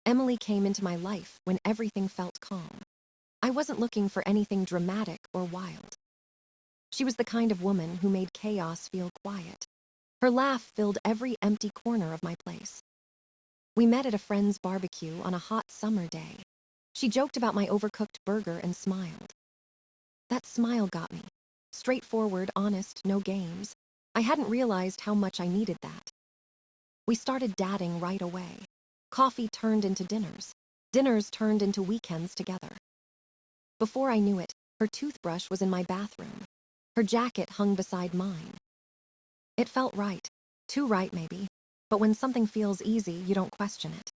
Emily came into my life when everything felt calm. I wasn't looking for anything dramatic or wild. She was the kind of woman who made chaos feel quiet. Her laugh filled every empty corner of my place. We met at a friend's barbecue on a hot summer day. She joked about my overcooked burger and smiled. That smile got me. Straightforward, honest, no games. I hadn't realized how much I needed that. We started dating right away. Coffee turned into dinners. Dinners turned into weekends together. Before I knew it, her toothbrush was in my bathroom. Her jacket hung beside mine. It felt right. Too right, maybe. But when something feels easy, you don't question it.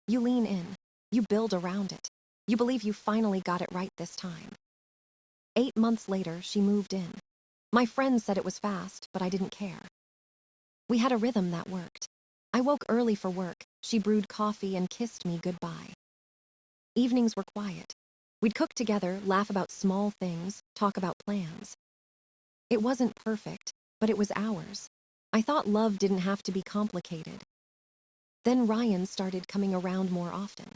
You lean in. You build around it. You believe you finally got it right this time. 8 months later, she moved in. My friends said it was fast, but I didn't care. We had a rhythm that worked. I woke early for work. She brewed coffee and kissed me goodbye. Evenings were quiet. We'd cook together, laugh about small things, talk about plans. It wasn't perfect, but it was ours. I thought love didn't have to be complicated. Then Ryan started coming around more often.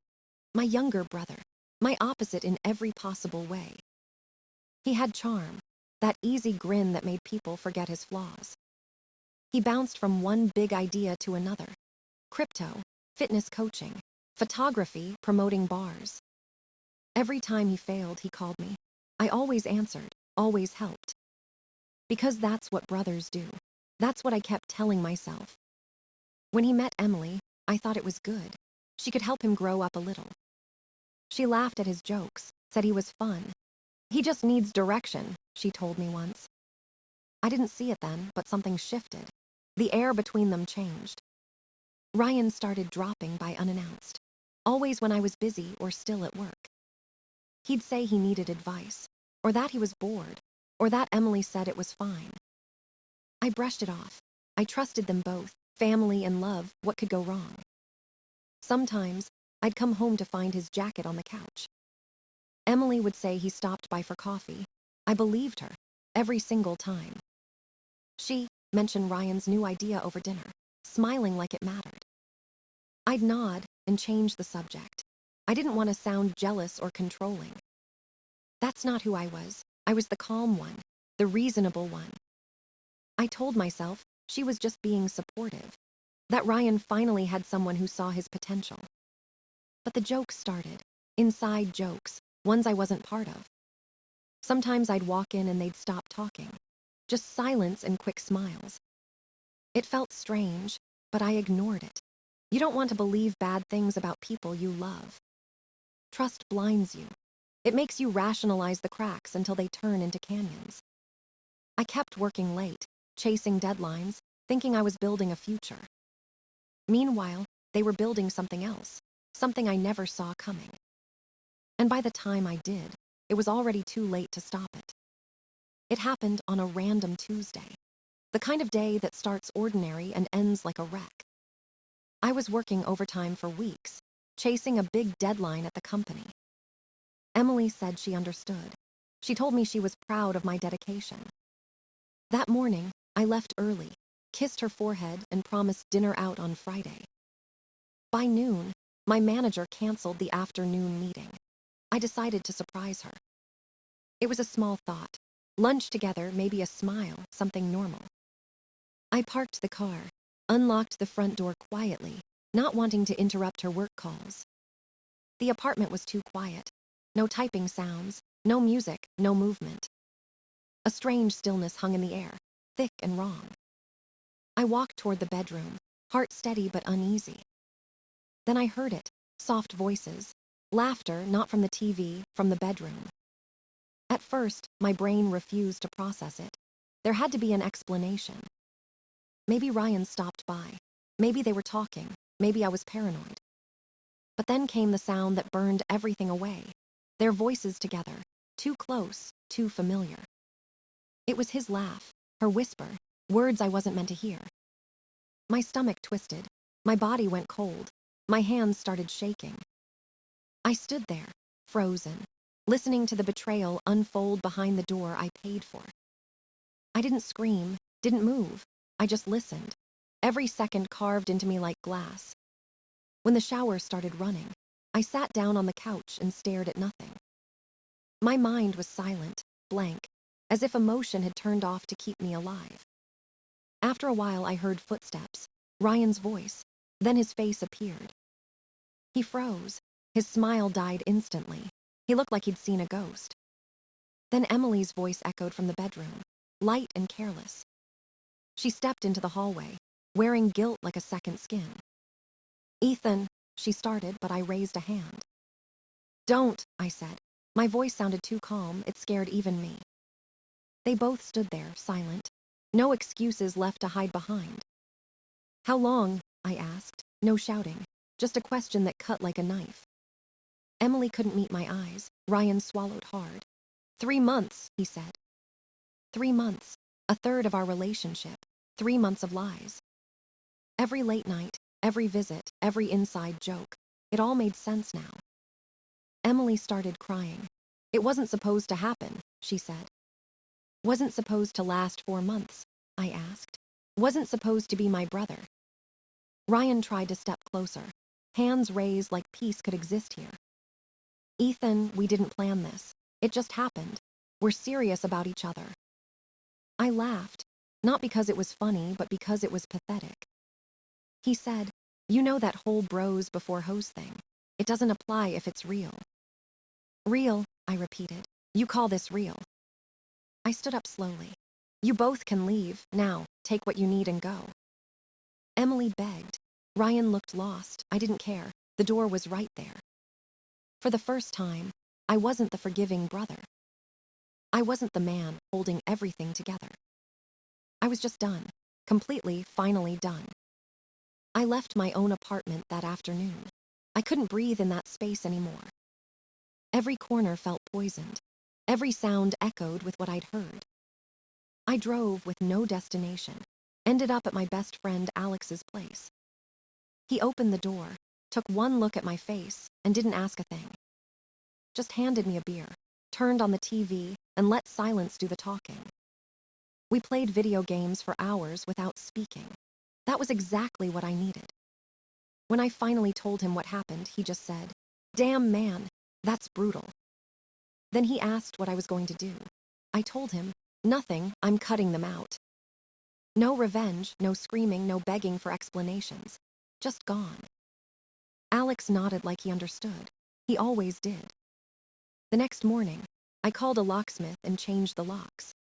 My younger brother, my opposite in every possible way. He had charm, that easy grin that made people forget his flaws. He bounced from one big idea to another. Crypto, fitness coaching, photography, promoting bars. Every time he failed, he called me. I always answered, always helped. Because that's what brothers do. That's what I kept telling myself. When he met Emily, I thought it was good. She could help him grow up a little. She laughed at his jokes, said he was fun. He just needs direction, she told me once. I didn't see it then, but something shifted. The air between them changed. Ryan started dropping by unannounced, always when I was busy or still at work. He'd say he needed advice, or that he was bored, or that Emily said it was fine. I brushed it off. I trusted them both, family and love, what could go wrong? Sometimes, I'd come home to find his jacket on the couch. Emily would say he stopped by for coffee. I believed her, every single time. She mentioned Ryan's new idea over dinner, smiling like it mattered. I'd nod and change the subject. I didn't want to sound jealous or controlling. That's not who I was. I was the calm one, the reasonable one. I told myself she was just being supportive, that Ryan finally had someone who saw his potential. But the jokes started, inside jokes, ones I wasn't part of. Sometimes I'd walk in and they'd stop talking, just silence and quick smiles. It felt strange, but I ignored it. You don't want to believe bad things about people you love. Trust blinds you. It makes you rationalize the cracks until they turn into canyons. I kept working late, chasing deadlines, thinking I was building a future. Meanwhile, they were building something else, something I never saw coming. And by the time I did, it was already too late to stop it. It happened on a random Tuesday, the kind of day that starts ordinary and ends like a wreck. I was working overtime for weeks, chasing a big deadline at the company. Emily said she understood. She told me she was proud of my dedication. That morning, I left early, kissed her forehead, and promised dinner out on Friday. By noon, my manager canceled the afternoon meeting. I decided to surprise her. It was a small thought. Lunch together, maybe a smile, something normal. I parked the car, unlocked the front door quietly, not wanting to interrupt her work calls. The apartment was too quiet. No typing sounds, no music, no movement. A strange stillness hung in the air, thick and wrong. I walked toward the bedroom, heart steady but uneasy. Then I heard it, soft voices, laughter not from the TV, from the bedroom. At first, my brain refused to process it. There had to be an explanation. Maybe Ryan stopped by. Maybe they were talking. Maybe I was paranoid. But then came the sound that burned everything away. Their voices together, too close, too familiar. It was his laugh, her whisper, words I wasn't meant to hear. My stomach twisted. My body went cold. My hands started shaking. I stood there, frozen, listening to the betrayal unfold behind the door I paid for. I didn't scream, didn't move. I just listened, every second carved into me like glass. When the shower started running, I sat down on the couch and stared at nothing. My mind was silent, blank, as if emotion had turned off to keep me alive. After a while, I heard footsteps, Ryan's voice, then his face appeared. He froze. His smile died instantly. He looked like he'd seen a ghost. Then Emily's voice echoed from the bedroom, light and careless. She stepped into the hallway, wearing guilt like a second skin. "Ethan," she started, but I raised a hand. "Don't," I said. My voice sounded too calm, it scared even me. They both stood there, silent. No excuses left to hide behind. "How long?" I asked. No shouting, just a question that cut like a knife. Emily couldn't meet my eyes. Ryan swallowed hard. 3 months, he said. 3 months, a third of our relationship, 3 months of lies. Every late night, every visit, every inside joke, it all made sense now. Emily started crying. "It wasn't supposed to happen," she said. "Wasn't supposed to last 4 months?" I asked. "Wasn't supposed to be my brother?" Ryan tried to step closer, hands raised like peace could exist here. "Ethan, we didn't plan this. It just happened. We're serious about each other." I laughed, not because it was funny, but because it was pathetic. He said, "You know that whole bros before hoes thing. It doesn't apply if it's real." "Real," I repeated. "You call this real?" I stood up slowly. "You both can leave, now, take what you need and go." Emily begged. Ryan looked lost. I didn't care. The door was right there. For the first time, I wasn't the forgiving brother. I wasn't the man holding everything together. I was just done. Completely, finally done. I left my own apartment that afternoon. I couldn't breathe in that space anymore. Every corner felt poisoned. Every sound echoed with what I'd heard. I drove with no destination, ended up at my best friend Alex's place. He opened the door, took one look at my face, and didn't ask a thing. Just handed me a beer, turned on the TV, and let silence do the talking. We played video games for hours without speaking. That was exactly what I needed. When I finally told him what happened, he just said, "Damn man, that's brutal." Then he asked what I was going to do. I told him, "Nothing, I'm cutting them out." No revenge, no screaming, no begging for explanations. Just gone. Alex nodded like he understood. He always did. The next morning, I called a locksmith and changed the locks.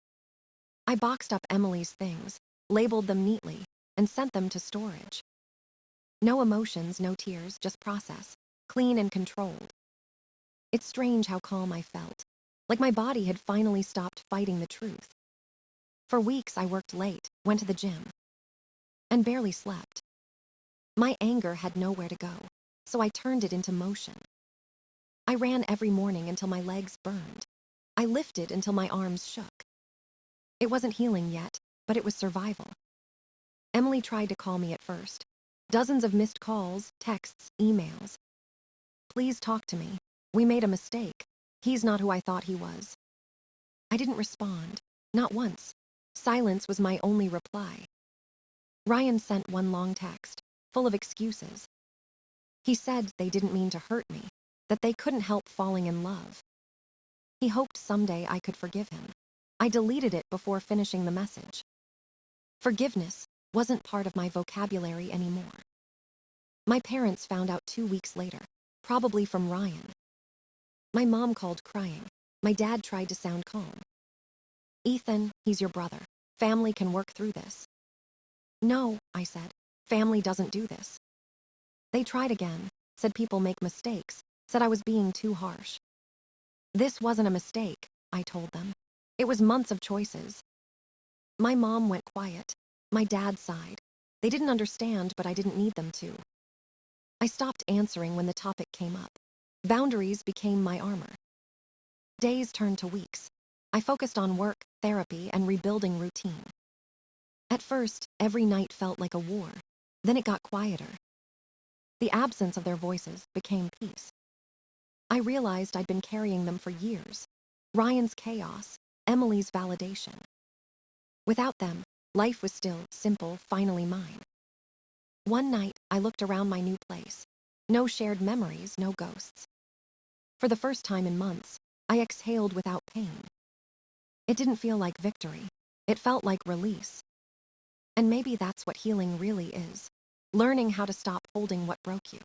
I boxed up Emily's things, labeled them neatly, and sent them to storage. No emotions, no tears, just process, clean and controlled. It's strange how calm I felt, like my body had finally stopped fighting the truth. For weeks I worked late, went to the gym, and barely slept. My anger had nowhere to go, so I turned it into motion. I ran every morning until my legs burned. I lifted until my arms shook. It wasn't healing yet, but it was survival. Emily tried to call me at first. Dozens of missed calls, texts, emails. "Please talk to me. We made a mistake. He's not who I thought he was." I didn't respond. Not once. Silence was my only reply. Ryan sent one long text, full of excuses. He said they didn't mean to hurt me, that they couldn't help falling in love. He hoped someday I could forgive him. I deleted it before finishing the message. Forgiveness wasn't part of my vocabulary anymore. My parents found out 2 weeks later, probably from Ryan. My mom called crying. My dad tried to sound calm. "Ethan, he's your brother. Family can work through this." "No," I said. "Family doesn't do this." They tried again, said people make mistakes, said I was being too harsh. "This wasn't a mistake," I told them. "It was months of choices." My mom went quiet. My dad sighed. They didn't understand, but I didn't need them to. I stopped answering when the topic came up. Boundaries became my armor. Days turned to weeks. I focused on work, therapy, and rebuilding routine. At first, every night felt like a war. Then it got quieter. The absence of their voices became peace. I realized I'd been carrying them for years. Ryan's chaos, Emily's validation. Without them, life was still simple, finally mine. One night, I looked around my new place. No shared memories, no ghosts. For the first time in months, I exhaled without pain. It didn't feel like victory. It felt like release. And maybe that's what healing really is. Learning how to stop holding what broke you.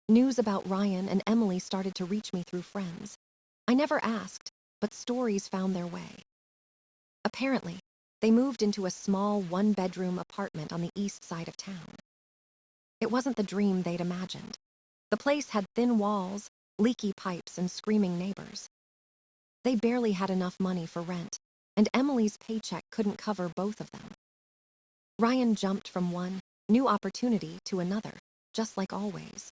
News about Ryan and Emily started to reach me through friends. I never asked, but stories found their way. Apparently, they moved into a small one-bedroom apartment on the east side of town. It wasn't the dream they'd imagined. The place had thin walls, leaky pipes, and screaming neighbors. They barely had enough money for rent, and Emily's paycheck couldn't cover both of them. Ryan jumped from one new opportunity to another, just like always.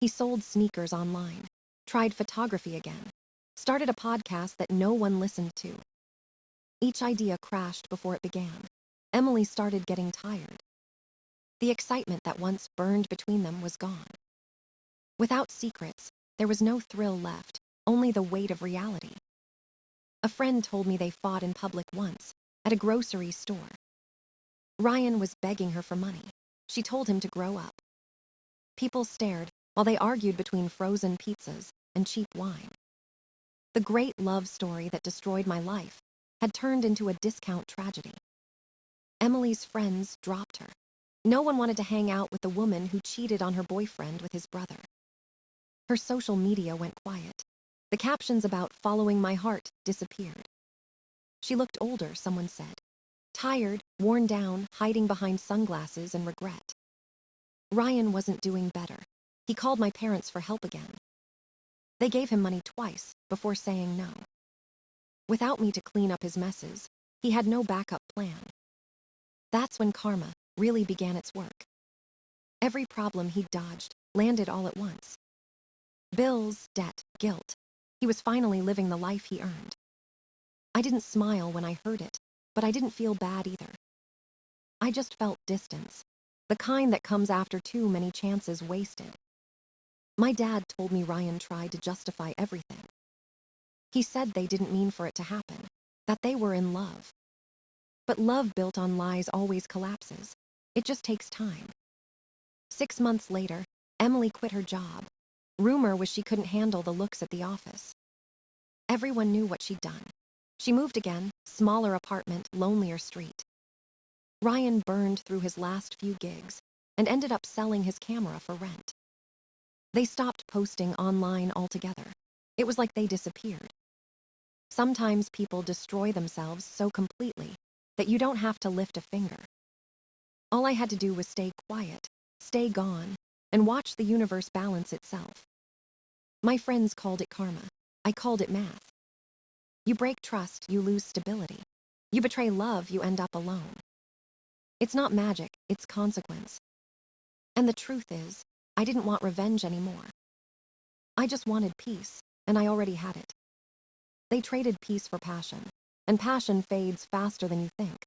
He sold sneakers online, tried photography again, started a podcast that no one listened to. Each idea crashed before it began. Emily started getting tired. The excitement that once burned between them was gone. Without secrets, there was no thrill left, only the weight of reality. A friend told me they fought in public once, at a grocery store. Ryan was begging her for money. She told him to grow up. People stared while they argued between frozen pizzas and cheap wine. The great love story that destroyed my life had turned into a discount tragedy. Emily's friends dropped her. No one wanted to hang out with the woman who cheated on her boyfriend with his brother. Her social media went quiet. The captions about following my heart disappeared. She looked older, someone said. Tired, worn down, hiding behind sunglasses and regret. Ryan wasn't doing better. He called my parents for help again. They gave him money twice before saying no. Without me to clean up his messes, he had no backup plan. That's when karma really began its work. Every problem he dodged landed all at once. Bills, debt, guilt. He was finally living the life he earned. I didn't smile when I heard it, but I didn't feel bad either. I just felt distance, the kind that comes after too many chances wasted. My dad told me Ryan tried to justify everything. He said they didn't mean for it to happen, that they were in love. But love built on lies always collapses. It just takes time. 6 months later, Emily quit her job. Rumor was she couldn't handle the looks at the office. Everyone knew what she'd done. She moved again, smaller apartment, lonelier street. Ryan burned through his last few gigs and ended up selling his camera for rent. They stopped posting online altogether. It was like they disappeared. Sometimes people destroy themselves so completely that you don't have to lift a finger. All I had to do was stay quiet, stay gone, and watch the universe balance itself. My friends called it karma. I called it math. You break trust, you lose stability. You betray love, you end up alone. It's not magic, it's consequence. And the truth is, I didn't want revenge anymore. I just wanted peace, and I already had it. They traded peace for passion, and passion fades faster than you think.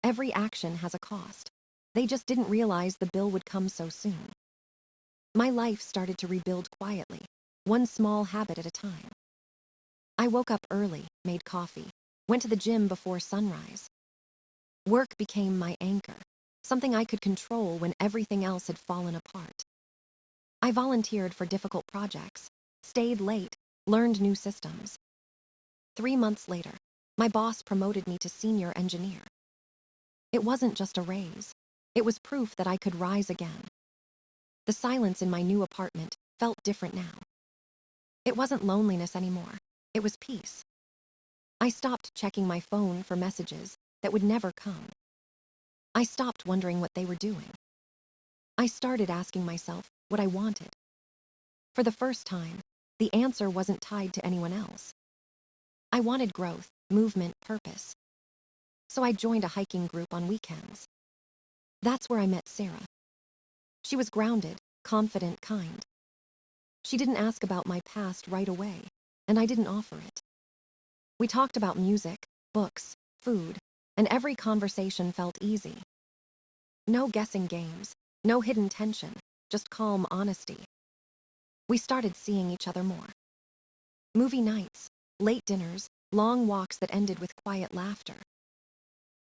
Every action has a cost. They just didn't realize the bill would come so soon. My life started to rebuild quietly, one small habit at a time. I woke up early, made coffee, went to the gym before sunrise. Work became my anchor, something I could control when everything else had fallen apart. I volunteered for difficult projects, stayed late, learned new systems. 3 months later, my boss promoted me to senior engineer. It wasn't just a raise. It was proof that I could rise again. The silence in my new apartment felt different now. It wasn't loneliness anymore. It was peace. I stopped checking my phone for messages that would never come. I stopped wondering what they were doing. I started asking myself what I wanted. For the first time, the answer wasn't tied to anyone else. I wanted growth, movement, purpose. So I joined a hiking group on weekends. That's where I met Sarah. She was grounded, confident, kind. She didn't ask about my past right away, and I didn't offer it. We talked about music, books, food, and every conversation felt easy. No guessing games, no hidden tension, just calm honesty. We started seeing each other more. Movie nights, late dinners, long walks that ended with quiet laughter.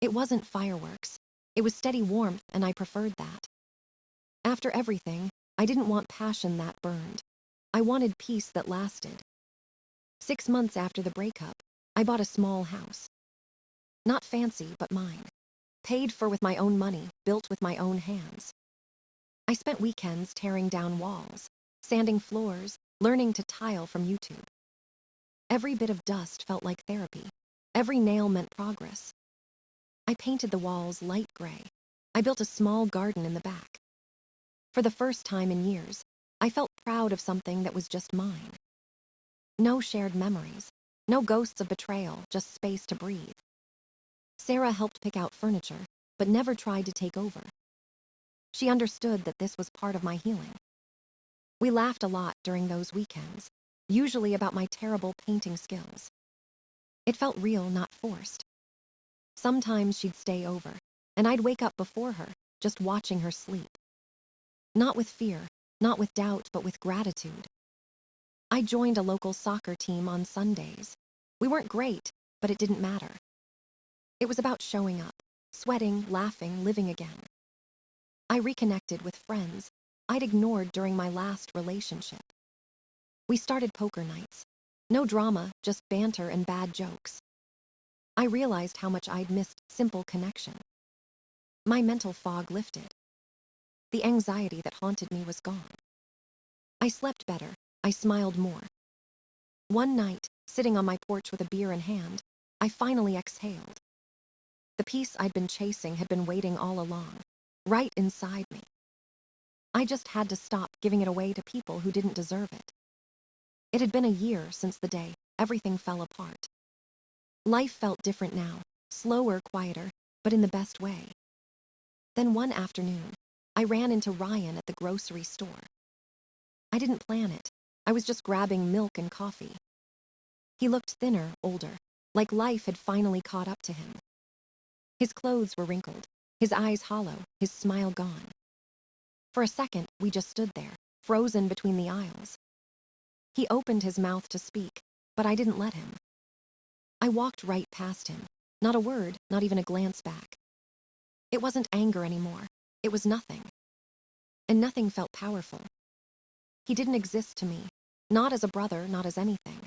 It wasn't fireworks. It was steady warmth, and I preferred that. After everything, I didn't want passion that burned. I wanted peace that lasted. 6 months after the breakup, I bought a small house. Not fancy, but mine. Paid for with my own money, built with my own hands. I spent weekends tearing down walls, sanding floors, learning to tile from YouTube. Every bit of dust felt like therapy. Every nail meant progress. I painted the walls light gray. I built a small garden in the back. For the first time in years, I felt proud of something that was just mine. No shared memories, no ghosts of betrayal, just space to breathe. Sarah helped pick out furniture, but never tried to take over. She understood that this was part of my healing. We laughed a lot during those weekends, usually about my terrible painting skills. It felt real, not forced. Sometimes she'd stay over, and I'd wake up before her, just watching her sleep. Not with fear, not with doubt, but with gratitude. I joined a local soccer team on Sundays. We weren't great, but it didn't matter. It was about showing up, sweating, laughing, living again. I reconnected with friends I'd ignored during my last relationship. We started poker nights. No drama, just banter and bad jokes. I realized how much I'd missed simple connection. My mental fog lifted. The anxiety that haunted me was gone. I slept better. I smiled more. One night, sitting on my porch with a beer in hand, I finally exhaled. The peace I'd been chasing had been waiting all along, right inside me. I just had to stop giving it away to people who didn't deserve it. It had been a year since the day everything fell apart. Life felt different now, slower, quieter, but in the best way. Then one afternoon, I ran into Ryan at the grocery store. I didn't plan it. I was just grabbing milk and coffee. He looked thinner, older, like life had finally caught up to him. His clothes were wrinkled, his eyes hollow, his smile gone. For a second, we just stood there, frozen between the aisles. He opened his mouth to speak, but I didn't let him. I walked right past him, not a word, not even a glance back. It wasn't anger anymore. It was nothing. And nothing felt powerful. He didn't exist to me, not as a brother, not as anything.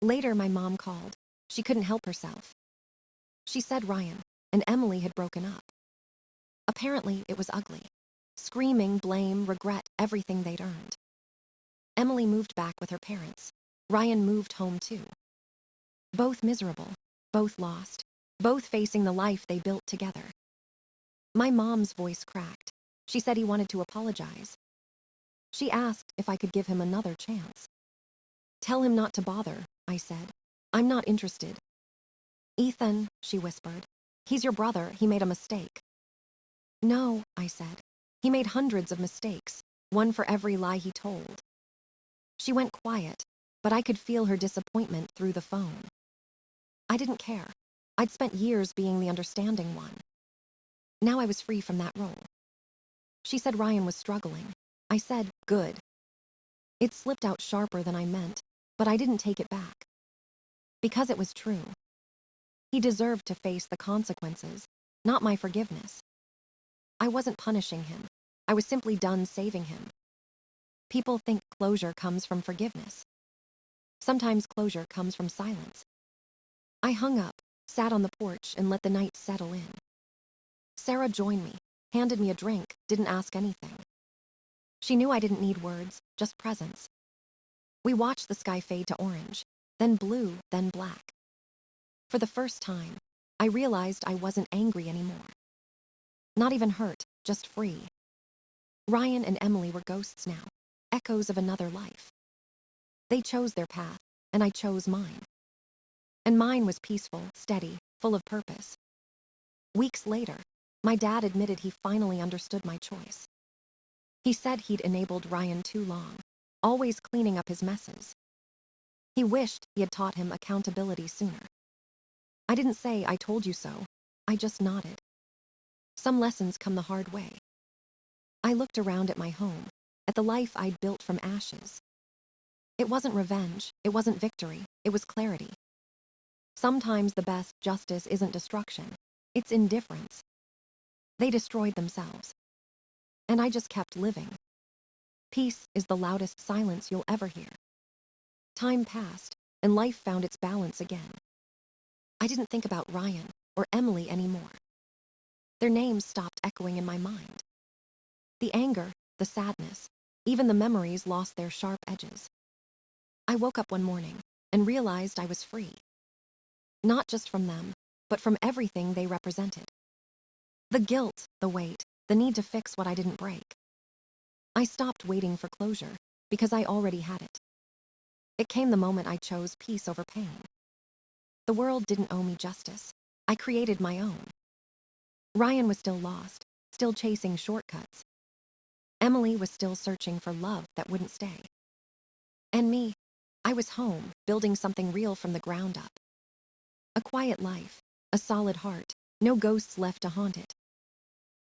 Later, my mom called. She couldn't help herself. She said Ryan and Emily had broken up. Apparently, it was ugly. Screaming, blame, regret, everything they'd earned. Emily moved back with her parents. Ryan moved home too. Both miserable, both lost, both facing the life they built together. My mom's voice cracked. She said he wanted to apologize. She asked if I could give him another chance. Tell him not to bother, I said. I'm not interested. Ethan, she whispered. He's your brother. He made a mistake. No, I said. He made hundreds of mistakes, one for every lie he told. She went quiet, but I could feel her disappointment through the phone. I didn't care. I'd spent years being the understanding one. Now I was free from that role. She said Ryan was struggling. I said, good. It slipped out sharper than I meant, but I didn't take it back. Because it was true. He deserved to face the consequences, not my forgiveness. I wasn't punishing him. I was simply done saving him. People think closure comes from forgiveness. Sometimes closure comes from silence. I hung up, sat on the porch, and let the night settle in. Sarah joined me, handed me a drink, didn't ask anything. She knew I didn't need words, just presence. We watched the sky fade to orange, then blue, then black. For the first time, I realized I wasn't angry anymore. Not even hurt, just free. Ryan and Emily were ghosts now, echoes of another life. They chose their path, and I chose mine. And mine was peaceful, steady, full of purpose. Weeks later, my dad admitted he finally understood my choice. He said he'd enabled Ryan too long, always cleaning up his messes. He wished he had taught him accountability sooner. I didn't say I told you so, I just nodded. Some lessons come the hard way. I looked around at my home, at the life I'd built from ashes. It wasn't revenge, it wasn't victory, it was clarity. Sometimes the best justice isn't destruction, it's indifference. They destroyed themselves. And I just kept living. Peace is the loudest silence you'll ever hear. Time passed, and life found its balance again. I didn't think about Ryan or Emily anymore. Their names stopped echoing in my mind. The anger, the sadness, even the memories lost their sharp edges. I woke up one morning and realized I was free. Not just from them, but from everything they represented. The guilt, the weight, the need to fix what I didn't break. I stopped waiting for closure because I already had it. It came the moment I chose peace over pain. The world didn't owe me justice. I created my own. Ryan was still lost, still chasing shortcuts. Emily was still searching for love that wouldn't stay. And me, I was home, building something real from the ground up. A quiet life, a solid heart, no ghosts left to haunt it.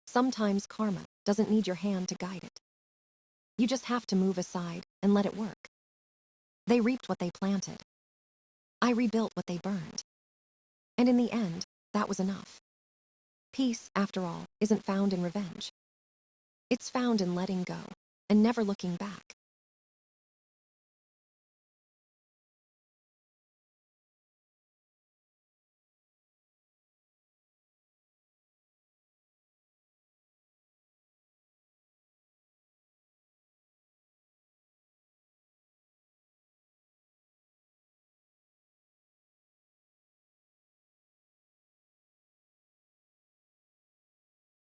Sometimes karma doesn't need your hand to guide it. You just have to move aside and let it work. They reaped what they planted. I rebuilt what they burned. And in the end, that was enough. Peace, after all, isn't found in revenge. It's found in letting go and never looking back.